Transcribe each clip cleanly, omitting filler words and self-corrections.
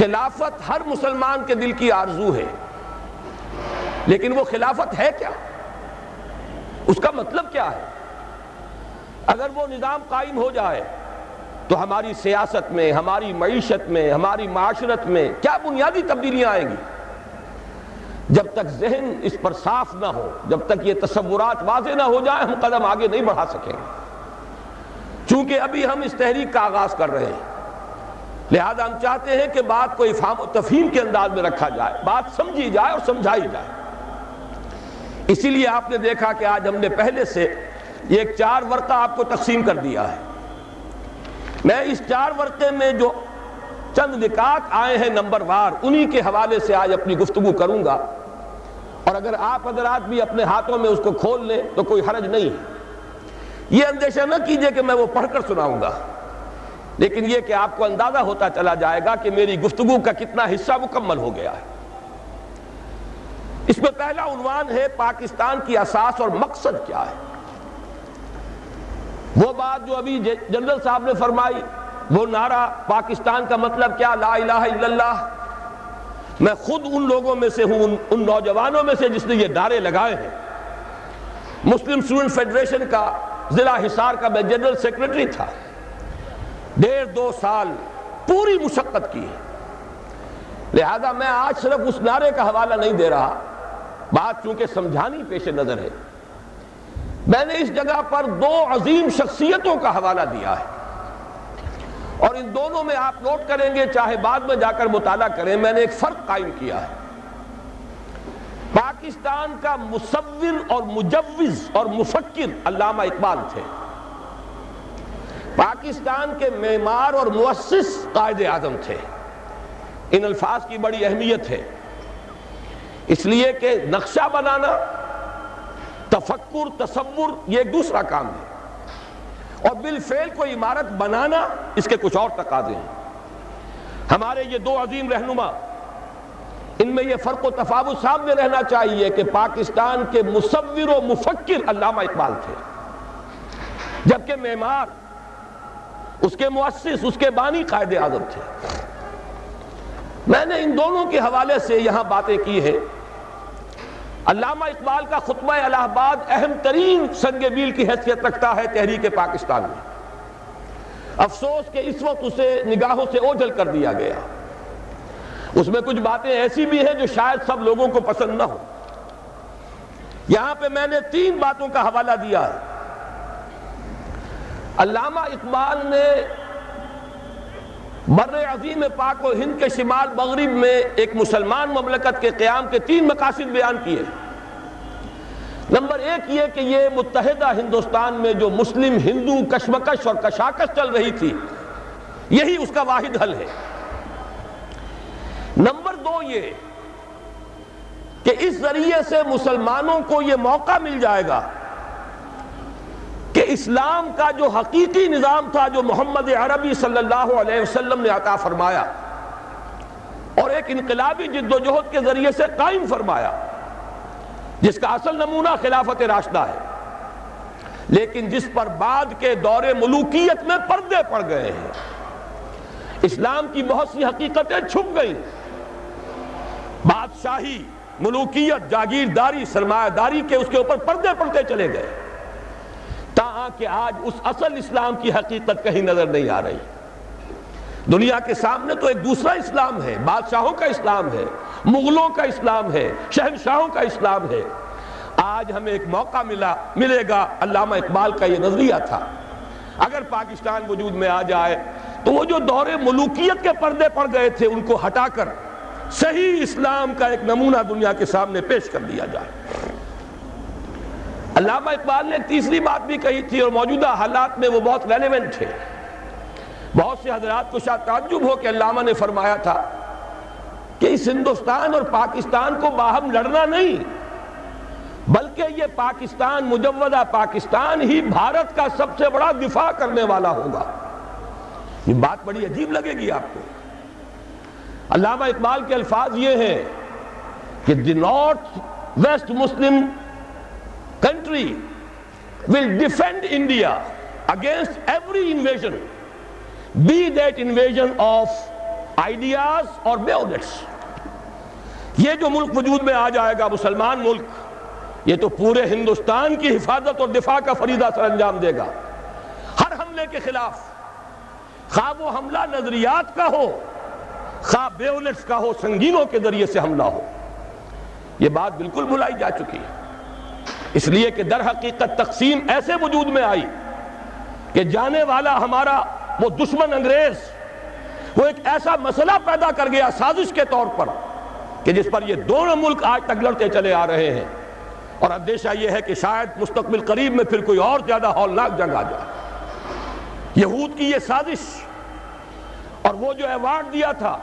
خلافت ہر مسلمان کے دل کی آرزو ہے، لیکن وہ خلافت ہے کیا؟ اس کا مطلب کیا ہے؟ اگر وہ نظام قائم ہو جائے تو ہماری سیاست میں، ہماری معیشت میں، ہماری معاشرت میں کیا بنیادی تبدیلیاں آئیں گی؟ جب تک ذہن اس پر صاف نہ ہو، جب تک یہ تصورات واضح نہ ہو جائیں، ہم قدم آگے نہیں بڑھا سکیں گے۔ چونکہ ابھی ہم اس تحریک کا آغاز کر رہے ہیں، لہذا ہم چاہتے ہیں کہ بات کو افہام و تفہیم کے انداز میں رکھا جائے، بات سمجھی جائے اور سمجھائی جائے۔ اسی لیے آپ نے دیکھا کہ آج ہم نے پہلے سے ایک 4 ورقہ آپ کو تقسیم کر دیا ہے۔ میں اس 4 ورقے میں جو چند نکات آئے ہیں نمبر وار، انہی کے حوالے سے آج اپنی گفتگو کروں گا، اور اگر آپ حضرات بھی اپنے ہاتھوں میں اس کو کھول لیں تو کوئی حرج نہیں ہے۔ یہ اندیشہ نہ کیجئے کہ میں وہ پڑھ کر سناؤں گا، لیکن یہ کہ آپ کو اندازہ ہوتا چلا جائے گا کہ میری گفتگو کا کتنا حصہ مکمل ہو گیا ہے۔ اس میں پہلا عنوان ہے پاکستان کی اساس اور مقصد کیا ہے۔ وہ بات جو ابھی جنرل صاحب نے فرمائی، وہ نعرہ پاکستان کا مطلب کیا، لا الہ الا اللہ۔ میں خود ان لوگوں میں سے ہوں، ان نوجوانوں میں سے جس نے یہ نعرے لگائے ہیں۔ مسلم اسٹوڈنٹ فیڈریشن کا ضلع حصار کا میں جنرل سیکرٹری تھا، 1.5-2 سال پوری مشقت کی ہے۔ لہذا میں آج صرف اس نعرے کا حوالہ نہیں دے رہا، بات چونکہ سمجھانی پیش نظر ہے، میں نے اس جگہ پر 2 عظیم شخصیتوں کا حوالہ دیا ہے، اور ان دونوں میں آپ نوٹ کریں گے، چاہے بعد میں جا کر مطالعہ کریں، میں نے ایک فرق قائم کیا ہے۔ پاکستان کا مصور اور مجوز اور مفکر علامہ اقبال تھے، پاکستان کے معمار اور مؤسس قائد اعظم تھے۔ ان الفاظ کی بڑی اہمیت ہے، اس لیے کہ نقشہ بنانا، تفکر، تصور یہ ایک دوسرا کام ہے، اور بالفعل کوئی عمارت بنانا اس کے کچھ اور تقاضے ہیں۔ ہمارے یہ 2 عظیم رہنما، ان میں یہ فرق و تفاوت سامنے رہنا چاہیے کہ پاکستان کے مصور و مفکر علامہ اقبال تھے، جبکہ معمار، اس کے مؤسس، اس کے بانی قائد اعظم تھے۔ میں نے ان دونوں کے حوالے سے یہاں باتیں کی ہیں۔ علامہ اقبال کا خطبہ الہ آباد اہم ترین سنگ میل کی حیثیت رکھتا ہے تحریک پاکستان میں۔ افسوس کہ اس وقت اسے نگاہوں سے اوجھل کر دیا گیا۔ اس میں کچھ باتیں ایسی بھی ہیں جو شاید سب لوگوں کو پسند نہ ہو۔ یہاں پہ میں نے 3 باتوں کا حوالہ دیا ہے۔ علامہ اقبال نے بر عظیم پاک و ہند کے شمال مغرب میں ایک مسلمان مملکت کے قیام کے 3 مقاصد بیان کیے۔ نمبر 1 یہ کہ یہ متحدہ ہندوستان میں جو مسلم ہندو کشمکش اور کشاکش چل رہی تھی، یہی اس کا واحد حل ہے۔ نمبر 2 یہ کہ اس ذریعے سے مسلمانوں کو یہ موقع مل جائے گا کہ اسلام کا جو حقیقی نظام تھا، جو محمد عربی صلی اللہ علیہ وسلم نے عطا فرمایا اور ایک انقلابی جد و جہد کے ذریعے سے قائم فرمایا، جس کا اصل نمونہ خلافت راشدہ ہے، لیکن جس پر بعد کے دور ملوکیت میں پردے پڑ گئے ہیں، اسلام کی بہت سی حقیقتیں چھپ گئیں، بادشاہی، ملوکیت، جاگیرداری، سرمایہ داری کے اس کے اوپر پردے پڑتے چلے گئے، تاہاں کہ آج اس اصل اسلام کی حقیقت کہیں نظر نہیں آ رہی۔ دنیا کے سامنے تو ایک دوسرا اسلام ہے، بادشاہوں کا اسلام ہے، مغلوں کا اسلام ہے، شہنشاہوں کا اسلام ہے۔ آج ہمیں ایک موقع ملے گا۔ علامہ اقبال کا یہ نظریہ تھا، اگر پاکستان وجود میں آ جائے تو وہ جو دور ملوکیت کے پردے پڑ گئے تھے ان کو ہٹا کر صحیح اسلام کا ایک نمونہ دنیا کے سامنے پیش کر دیا جائے۔ علامہ اقبال نے ایک تیسری بات بھی کہی تھی، اور موجودہ حالات میں وہ بہت ریلیونٹ ہے۔ بہت سے حضرات کو شاید تعجب ہو کہ علامہ نے فرمایا تھا کہ اس ہندوستان اور پاکستان کو باہم لڑنا نہیں، بلکہ یہ پاکستان، مجوزہ پاکستان ہی بھارت کا سب سے بڑا دفاع کرنے والا ہوگا۔ یہ بات بڑی عجیب لگے گی آپ کو۔ علامہ اقبال کے الفاظ یہ ہیں کہ the north west Muslim country will defend India against every invasion, be that invasion of ideas اور بیونٹس. یہ جو ملک وجود میں آ جائے گا مسلمان ملک, یہ تو پورے ہندوستان کی حفاظت اور دفاع کا فریضہ سر انجام دے گا. ہر حملے کے خلاف, خواہ وہ حملہ نظریات کا ہو, خواہ بیونٹس کا ہو, سنگینوں کے ذریعے سے حملہ ہو. یہ بات بالکل بھلائی جا چکی ہے, اس لیے کہ در حقیقت تقسیم ایسے وجود میں آئی کہ جانے والا ہمارا وہ دشمن انگریز وہ ایک ایسا مسئلہ پیدا کر گیا سازش کے طور پر کہ جس پر یہ دونوں ملک آج تک لڑتے چلے آ رہے ہیں, اور اندیشہ یہ ہے کہ شاید مستقبل قریب میں پھر کوئی اور زیادہ ہولناک جنگ آ جائے. یہود کی یہ سازش اور وہ جو ایوارڈ دیا تھا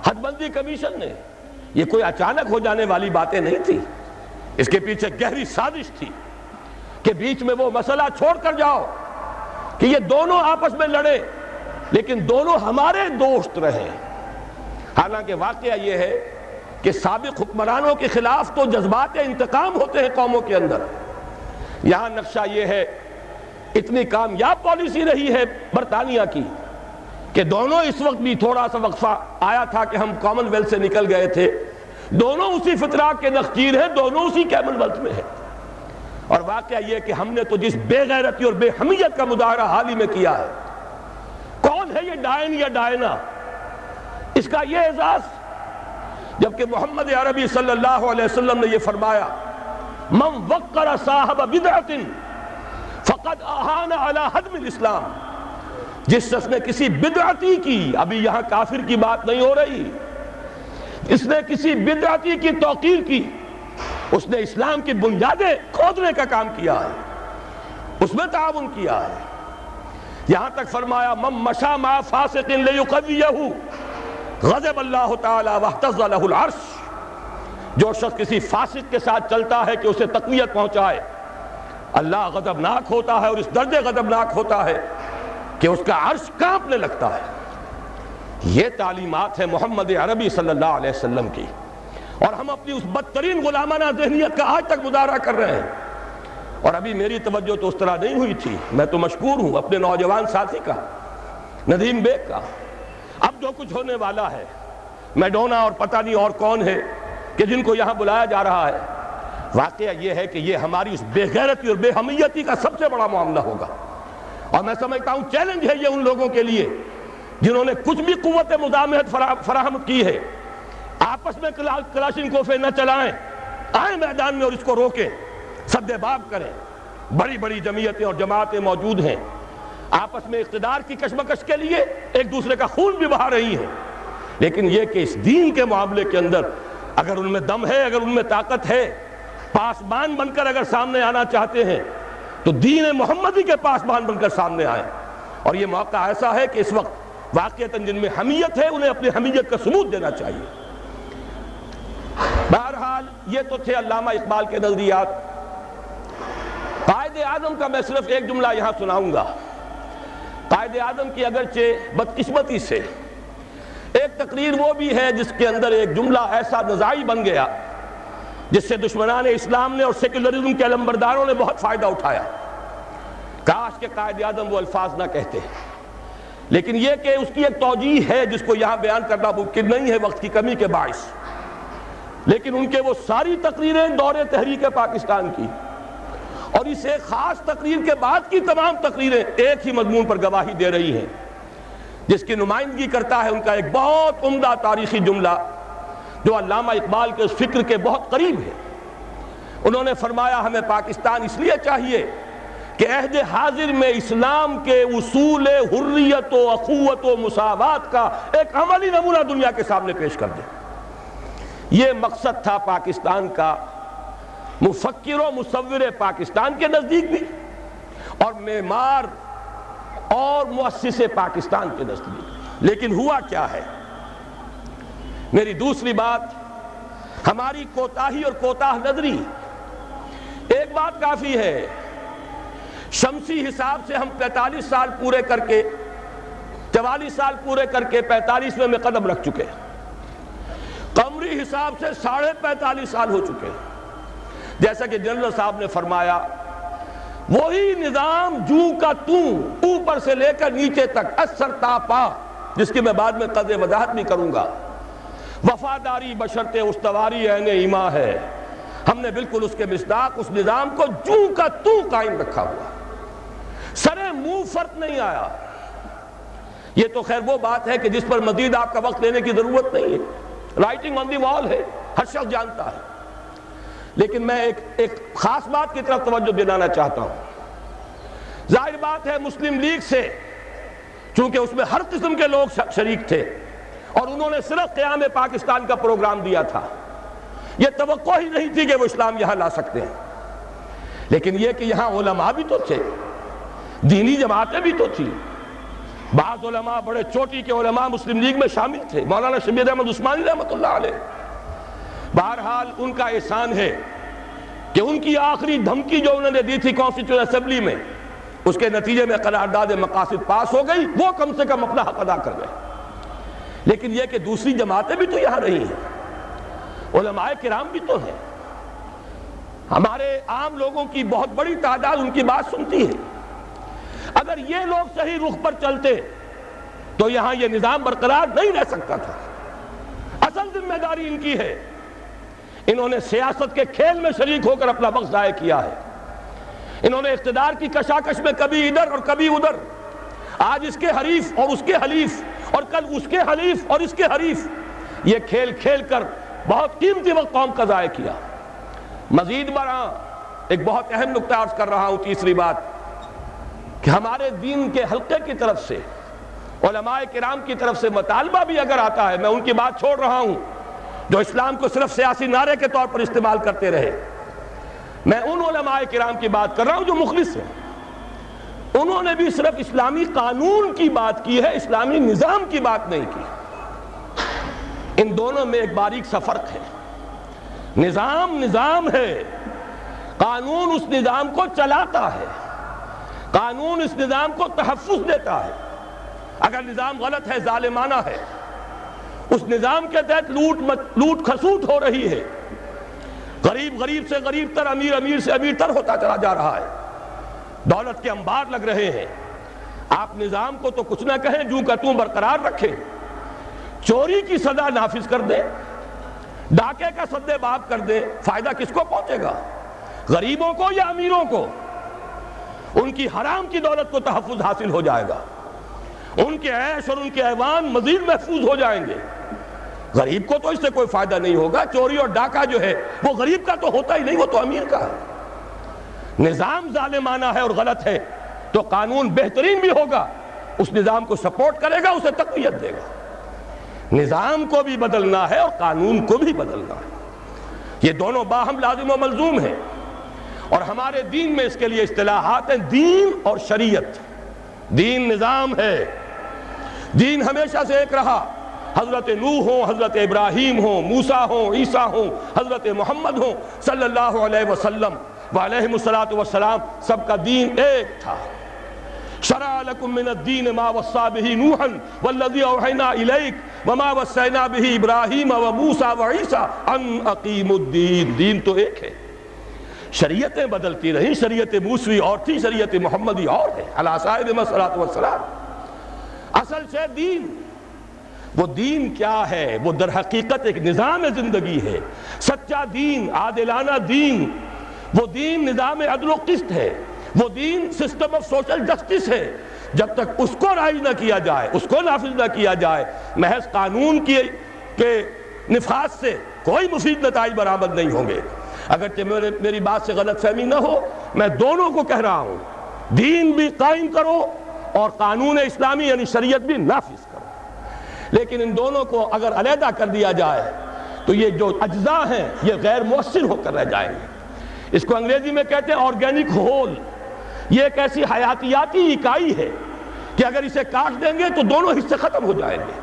حد بندی کمیشن نے, یہ کوئی اچانک ہو جانے والی باتیں نہیں تھی. اس کے پیچھے گہری سازش تھی کہ بیچ میں وہ مسئلہ چھوڑ کر جاؤ کہ یہ دونوں آپس میں لڑے لیکن دونوں ہمارے دوست رہیں. حالانکہ واقعہ یہ ہے کہ سابق حکمرانوں کے خلاف تو جذبات انتقام ہوتے ہیں قوموں کے اندر. یہاں نقشہ یہ ہے, اتنی کامیاب پالیسی رہی ہے برطانیہ کی کہ دونوں اس وقت بھی تھوڑا سا وقفہ آیا تھا کہ ہم کامن ویلتھ سے نکل گئے تھے, دونوں اسی فتراک کے نخچیر ہیں, دونوں اسی کامن ویلتھ میں ہیں. اور واقعہ یہ کہ ہم نے تو جس بے غیرتی اور بے حمیت کا مظاہرہ حال ہی میں کیا ہے, کون ہے یہ ڈائن یا ڈائنا, اس کا یہ اعزاز, جبکہ محمد عربی صلی اللہ علیہ وسلم نے یہ فرمایا من وقر صاحب بدعت فقد اہان علی ہدم الاسلام. جس شخص نے کسی بدعتی کی, ابھی یہاں کافر کی بات نہیں ہو رہی, اس نے کسی بدعتی کی توقیر کی, اس نے اسلام کی بنیادیں کھودنے کا کام کیا ہے, اس میں تعاون کیا ہے. یہاں تک فرمایا من مشى مع فاسق لیقویہ غضب اللہ تعالی واہتز لہ العرش. جو شخص کسی فاسق کے ساتھ چلتا ہے کہ اسے تقویت پہنچائے, اللہ غضبناک ہوتا ہے, اور اس درجے غضبناک ہوتا ہے کہ اس کا عرش کانپنے لگتا ہے. یہ تعلیمات ہے محمد عربی صلی اللہ علیہ وسلم کی, اور ہم اپنی اس بدترین غلامانہ ذہنیت کا آج تک مظاہرہ کر رہے ہیں. اور ابھی میری توجہ تو اس طرح نہیں ہوئی تھی, میں تو مشکور ہوں اپنے نوجوان ساتھی کا, ندیم بیگ کا. اب جو کچھ ہونے والا ہے, میڈونا اور پتہ نہیں اور کون ہے کہ جن کو یہاں بلایا جا رہا ہے, واقعہ یہ ہے کہ یہ ہماری اس بے غیرتی اور بے حمیتی کا سب سے بڑا معاملہ ہوگا. اور میں سمجھتا ہوں چیلنج ہے یہ ان لوگوں کے لیے جنہوں نے کچھ بھی قوت مزاحمت فراہم کی ہے. آپس میں کلاشنکوفیں نہ چلائیں, آئیں میدان میں اور اس کو روکیں, سد باب کریں. بڑی بڑی جمعیتیں اور جماعتیں موجود ہیں, آپس میں اقتدار کی کشمکش کے لیے ایک دوسرے کا خون بھی بہا رہی ہیں, لیکن یہ کہ اس دین کے معاملے کے اندر اگر ان میں دم ہے, اگر ان میں طاقت ہے, پاسبان بن کر اگر سامنے آنا چاہتے ہیں تو دین محمدی کے پاسبان بن کر سامنے آئیں. اور یہ موقع ایسا ہے کہ اس وقت واقعتاً جن میں حمیت ہے انہیں اپنی حمیت کا ثبوت دینا چاہیے. بہرحال یہ تو تھے علامہ اقبال کے نظریات. قائد اعظم کا میں صرف ایک جملہ یہاں سناؤں گا. قائد اعظم کی اگرچہ بدقسمتی سے ایک تقریر وہ بھی ہے جس کے اندر ایک جملہ ایسا نزاعی بن گیا جس سے دشمنان اسلام نے اور سیکولرزم کے علمبرداروں نے بہت فائدہ اٹھایا. کاش کہ قائد اعظم وہ الفاظ نہ کہتے, لیکن یہ کہ اس کی ایک توجیہ ہے جس کو یہاں بیان کرنا ممکن نہیں ہے وقت کی کمی کے باعث. لیکن ان کے وہ ساری تقریریں دور تحریک پاکستان کی اور اس ایک خاص تقریر کے بعد کی تمام تقریریں ایک ہی مضمون پر گواہی دے رہی ہیں, جس کی نمائندگی کرتا ہے ان کا ایک بہت عمدہ تاریخی جملہ جو علامہ اقبال کے اس فکر کے بہت قریب ہے. انہوں نے فرمایا ہمیں پاکستان اس لیے چاہیے کہ عہد حاضر میں اسلام کے اصول حریت و اخوت و مساوات کا ایک عملی نمونہ دنیا کے سامنے پیش کر دیں. یہ مقصد تھا پاکستان کا, مفکر و مصور پاکستان کے نزدیک بھی, اور معمار اور مؤسس پاکستان کے نزدیک. لیکن ہوا کیا ہے؟ میری دوسری بات, ہماری کوتاہی اور کوتاہ نظری. ایک بات کافی ہے, شمسی حساب سے ہم 45 سال پورے کر کے 44 سال پورے کر کے 45ویں میں قدم رکھ چکے. قمری حساب سے 45.5 سال ہو چکے. جیسا کہ جنرل صاحب نے فرمایا, وہی نظام جو کا تو اوپر سے لے کر نیچے تک اثر تا پا جس کی میں بعد میں قدر وضاحت بھی کروں گا، وفاداری بشرط استواری عین ایماں ہے، ہم نے بالکل اس کے مصداق اس نظام کو جوں کا توں قائم رکھا ہوا، سرے منہ فرق نہیں آیا۔ یہ تو خیر وہ بات ہے کہ جس پر مزید آپ کا وقت لینے کی ضرورت نہیں ہے، رائٹنگ آن دی وال ہے، ہر شخص جانتا ہے۔ لیکن میں ایک خاص بات کی طرف توجہ دلانا چاہتا ہوں۔ ظاہر بات ہے مسلم لیگ سے، چونکہ اس میں ہر قسم کے لوگ شریک تھے اور انہوں نے صرف قیام پاکستان کا پروگرام دیا تھا، یہ توقع ہی نہیں تھی کہ وہ اسلام یہاں لا سکتے ہیں، لیکن یہ کہ یہاں علماء بھی تو تھے، دینی جماعتیں بھی تو تھی، بعض علماء بڑے چوٹی کے علماء مسلم لیگ میں شامل تھے، مولانا شبیر احمد عثمانی رحمۃ اللہ علیہ۔ بہرحال ان کا احسان ہے کہ ان کی آخری دھمکی جو انہوں نے دی تھی کانسٹیٹیوشن اسمبلی میں، اس کے نتیجے میں قرارداد مقاصد پاس ہو گئی، وہ کم سے کم اپنا حق ادا کر گئے۔ لیکن یہ کہ دوسری جماعتیں بھی تو یہاں رہی ہیں، علماء کرام بھی تو ہیں، ہمارے عام لوگوں کی بہت بڑی تعداد ان کی بات سنتی ہے۔ اگر یہ لوگ صحیح رخ پر چلتے تو یہاں یہ نظام برقرار نہیں رہ سکتا تھا۔ اصل ذمہ داری ان کی ہے، انہوں نے سیاست کے کھیل میں شریک ہو کر اپنا وقت ضائع کیا ہے، انہوں نے اقتدار کی کشاکش میں کبھی ادھر اور کبھی ادھر، آج اس کے حریف اور اس کے حلیف اور کل اس کے حلیف اور اس کے حریف، یہ کھیل کھیل کر بہت قیمتی وقت قوم کا ضائع کیا۔ مزید برآں ایک بہت اہم نکتہ عرض کر رہا ہوں، تیسری بات کہ ہمارے دین کے حلقے کی طرف سے، علماء کرام کی طرف سے مطالبہ بھی اگر آتا ہے، میں ان کی بات چھوڑ رہا ہوں جو اسلام کو صرف سیاسی نعرے کے طور پر استعمال کرتے رہے، میں ان علماء کرام کی بات کر رہا ہوں جو مخلص ہیں، انہوں نے بھی صرف اسلامی قانون کی بات کی ہے، اسلامی نظام کی بات نہیں کی۔ ان دونوں میں ایک باریک سا فرق ہے، نظام ہے، قانون اس نظام کو چلاتا ہے، قانون اس نظام کو تحفظ دیتا ہے۔ اگر نظام غلط ہے، ظالمانہ ہے، اس نظام کے تحت لوٹ کھسوٹ ہو رہی ہے، غریب سے غریب تر، امیر سے امیر تر ہوتا چلا جا رہا ہے، دولت کے انبار لگ رہے ہیں، آپ نظام کو تو کچھ نہ کہیں، جوں کا توں برقرار رکھیں، چوری کی سزا نافذ کر دیں، ڈاکے کا سدے باب کر دیں، فائدہ کس کو پہنچے گا؟ غریبوں کو یا امیروں کو؟ ان کی حرام کی دولت کو تحفظ حاصل ہو جائے گا، ان کے عیش اور ان کے ایوان مزید محفوظ ہو جائیں گے، غریب کو تو اس سے کوئی فائدہ نہیں ہوگا۔ چوری اور ڈاکہ جو ہے وہ غریب کا تو ہوتا ہی نہیں، وہ تو امیر کا ہے۔ نظام ظالمانہ ہے اور غلط ہے تو قانون بہترین بھی ہوگا، اس نظام کو سپورٹ کرے گا، اسے تقویت دے گا۔ نظام کو بھی بدلنا ہے اور قانون کو بھی بدلنا ہے، یہ دونوں باہم لازم و ملزوم ہیں، اور ہمارے دین میں اس کے لیے اصطلاحات ہیں، دین اور شریعت۔ دین نظام ہے، دین ہمیشہ سے ایک رہا، حضرت نوح ہوں، حضرت ابراہیم ہوں، موسیٰ ہوں، عیسیٰ ہوں، حضرت محمد ہوں صلی اللہ علیہ وسلم وعلیہم الصلاۃ والسلام، سب کا دین ایک تھا۔ شرع لکم من الدین ما وصی بہ نوحا والذی اوحینا الیک وما وصینا بہ ابراہیم وموسیٰ وعیسیٰ ان اقیموا الدین۔ دین تو ایک ہے، شریعتیں بدلتی رہیں، شریعت موسوی اور تھی، شریعت محمدی اور ہے علی صاحب الصلاۃ والسلام۔ اصل سے دین، وہ دین کیا ہے؟ وہ در حقیقت ایک نظام زندگی ہے، سچا دین، عادلانہ دین، وہ دین نظام عدل و قسط ہے، وہ دین سسٹم آف سوشل جسٹس ہے۔ جب تک اس کو رائج نہ کیا جائے، اس کو نافذ نہ کیا جائے، محض قانون کے نفاذ سے کوئی مفید نتائج برآمد نہیں ہوں گے۔ اگرچہ میری بات سے غلط فہمی نہ ہو، میں دونوں کو کہہ رہا ہوں، دین بھی قائم کرو اور قانون اسلامی یعنی شریعت بھی نافذ کرو، لیکن ان دونوں کو اگر علیحدہ کر دیا جائے تو یہ جو اجزاء ہیں یہ غیر مؤثر ہو کر رہ جائیں گے۔ اس کو انگریزی میں کہتے ہیں آرگینک ہول، یہ ایک ایسی حیاتیاتی اکائی ہے کہ اگر اسے کاٹ دیں گے تو دونوں حصے ختم ہو جائیں گے۔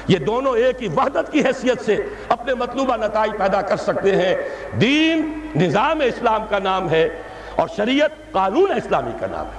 یہ دونوں ایک ہی وحدت کی حیثیت سے اپنے مطلوبہ نتائج پیدا کر سکتے ہیں۔ دین نظام اسلام کا نام ہے اور شریعت قانون اسلامی کا نام ہے۔